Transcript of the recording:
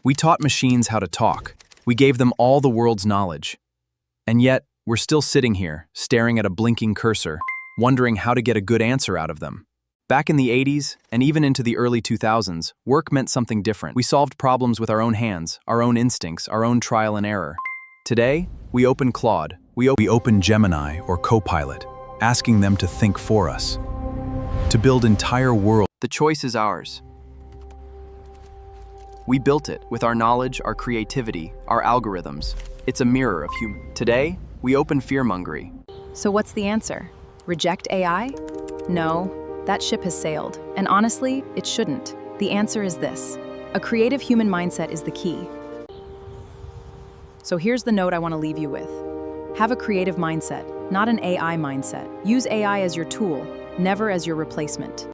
We taught machines how to talk. We gave them all the world's knowledge. And yet, we're still sitting here, staring at a blinking cursor, wondering how to get a good answer out of them. Back in the 80s, and even into the early 2000s, work meant something different. We solved problems with our own hands, our own instincts, our own trial and error. Today, we open Claude, we open Gemini or Copilot, asking them to think for us, to build entire worlds. The choice is ours. We built it with our knowledge, our creativity, our algorithms. It's a mirror of human. Today, we open fearmongery. So what's the answer? Reject AI? No, that ship has sailed. And honestly, it shouldn't. The answer is this. A creative human mindset is the key. So here's the note I want to leave you with. Have a creative mindset, not an AI mindset. Use AI as your tool, never as your replacement.